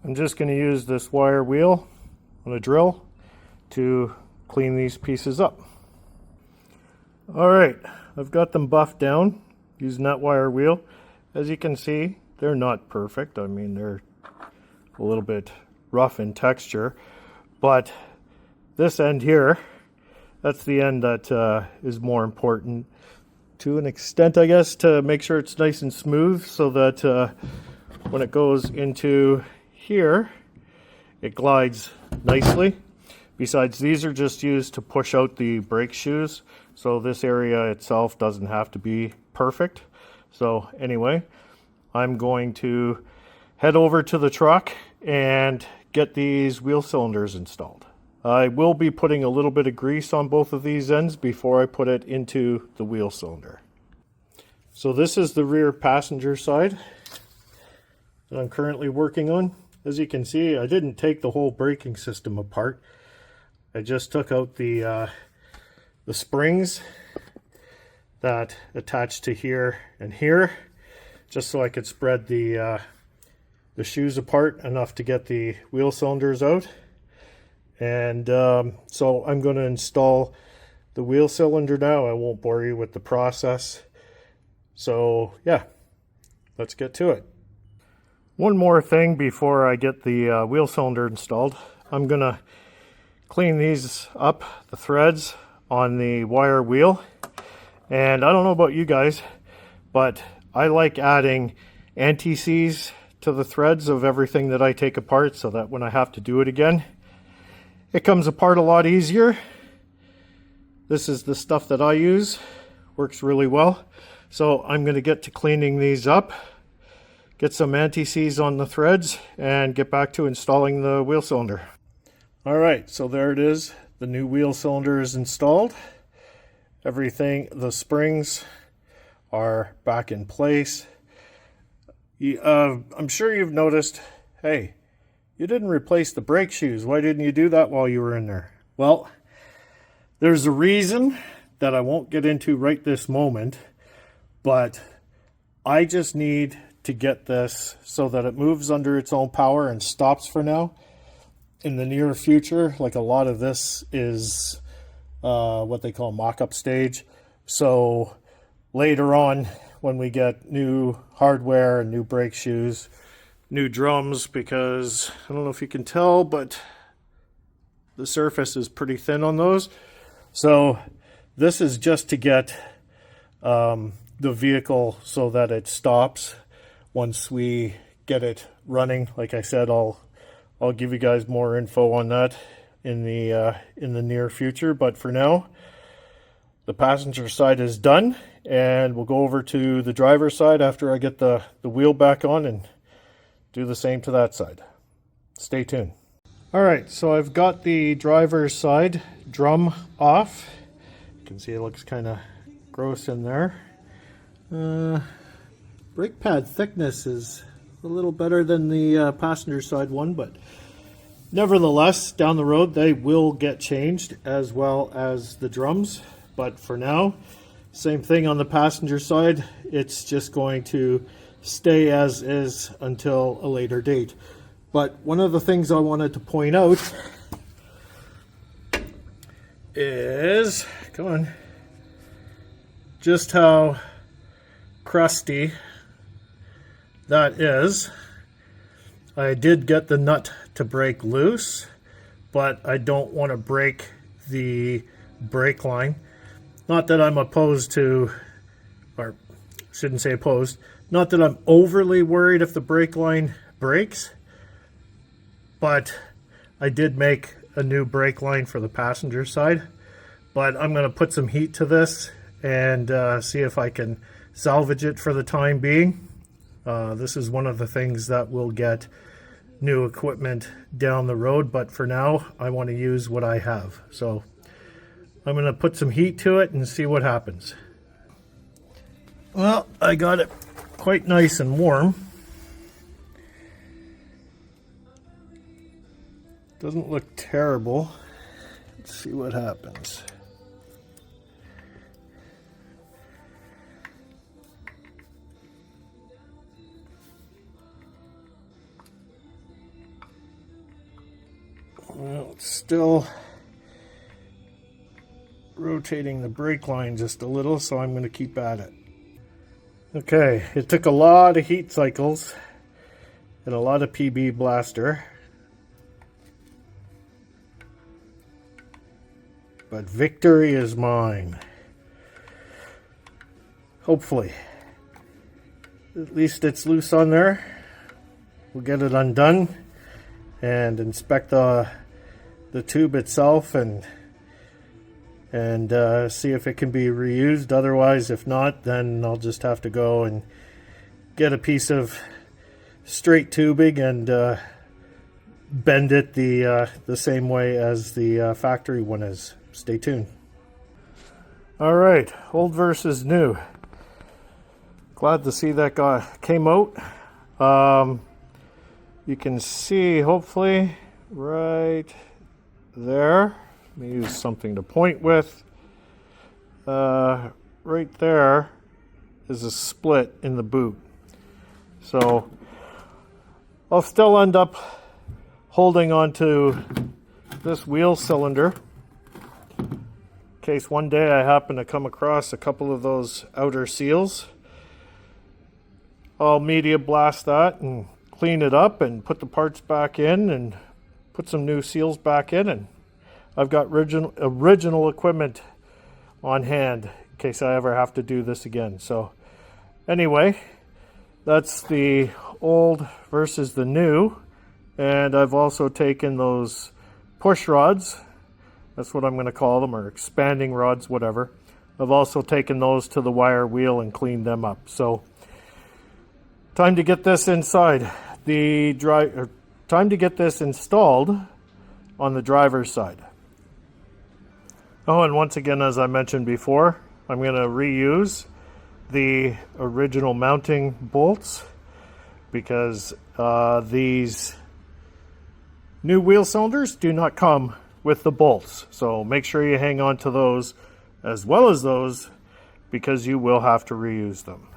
I'm just going to use this wire wheel on a drill to clean these pieces up. Alright, I've got them buffed down using that wire wheel. As you can see, they're not perfect. I mean, they're a little bit rough in texture, but this end here, that's the end that is more important to an extent, I guess, to make sure it's nice and smooth so that when it goes into here, it glides nicely. Besides, these are just used to push out the brake shoes, so this area itself doesn't have to be perfect. So anyway, I'm going to head over to the truck and get these wheel cylinders installed. I will be putting a little bit of grease on both of these ends before I put it into the wheel cylinder. So this is the rear passenger side that I'm currently working on. As you can see, I didn't take the whole braking system apart. I just took out the springs that attach to here and here, just so I could spread the shoes apart enough to get the wheel cylinders out. And so I'm going to install the wheel cylinder now. I won't bore you with the process. So yeah, let's get to it. One more thing before I get the wheel cylinder installed. I'm going to clean these up, the threads on the wire wheel. And I don't know about you guys, but I like adding anti-seize to the threads of everything that I take apart so that when I have to do it again, it comes apart a lot easier. This is the stuff that I use. Works really well. So I'm going to get to cleaning these up, get some anti-seize on the threads, and get back to installing the wheel cylinder. Alright, so there it is. The new wheel cylinder is installed. Everything, the springs are back in place. I'm sure you've noticed, hey, you didn't replace the brake shoes. Why didn't you do that while you were in there? Well, there's a reason that I won't get into right this moment, but I just need to get this so that it moves under its own power and stops for now. In the near future, like a lot of this is what they call mock-up stage. So later on, when we get new hardware and new brake shoes, new drums, because I don't know if you can tell, but the surface is pretty thin on those. So this is just to get the vehicle so that it stops once we get it running. Like I said, I'll give you guys more info on that in the near future. But for now, the passenger side is done, and we'll go over to the driver's side after I get the wheel back on and do the same to that side. Stay tuned. All right, so I've got the driver's side drum off. You can see it looks kind of gross in there. Brake pad thickness is a little better than the passenger side one, but nevertheless, down the road they will get changed, as well as the drums. But for now, same thing on the passenger side. It's just going to stay as is until a later date. But one of the things I wanted to point out is, come on, just how crusty that is. I did get the nut to break loose, but I don't want to break the brake line. Not that I'm opposed to, or shouldn't say opposed, not that I'm overly worried if the brake line breaks, but I did make a new brake line for the passenger side. But I'm going to put some heat to this and see if I can salvage it for the time being. This is one of the things that will get new equipment down the road, but for now I want to use what I have. So I'm going to put some heat to it and see what happens. Well, I got it quite nice and warm. Doesn't look terrible. Let's see what happens. It's still rotating the brake line just a little, so I'm going to keep at it. Okay, it took a lot of heat cycles and a lot of PB blaster, but victory is mine. Hopefully. At least it's loose on there. We'll get it undone and inspect the tube itself and see if it can be reused. Otherwise, if not, then I'll just have to go and get a piece of straight tubing and bend it the same way as the factory one is. Stay tuned. All right, old versus new. Glad to see that came out. You can see, hopefully, right there. Let me use something to point with. Right there is a split in the boot. So I'll still end up holding onto this wheel cylinder in case one day I happen to come across a couple of those outer seals. I'll media blast that and clean it up and put the parts back in and put some new seals back in, and I've got original equipment on hand in case I ever have to do this again. So anyway, that's the old versus the new. And I've also taken those push rods, that's what I'm going to call them, or expanding rods, whatever. I've also taken those to the wire wheel and cleaned them up. So time to get this inside. Time to get this installed on the driver's side. Oh, and once again, as I mentioned before, I'm going to reuse the original mounting bolts because these new wheel cylinders do not come with the bolts. So make sure you hang on to those as well as those because you will have to reuse them.